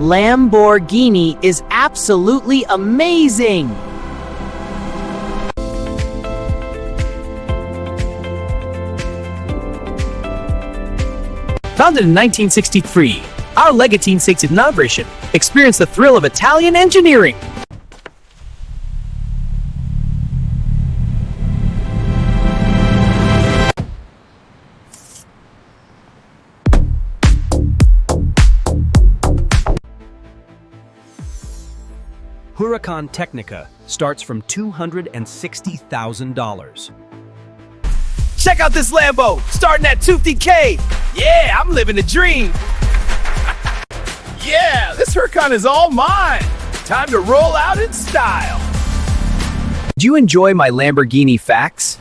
Lamborghini is absolutely amazing! Founded in 1963, our Legatine takes innovation. Experience the thrill of Italian engineering. Huracán Technica starts from $260,000. Check out this Lambo, starting at $250K. Yeah, I'm living the dream. Yeah, this Huracan is all mine. Time to roll out in style. Do you enjoy my Lamborghini facts?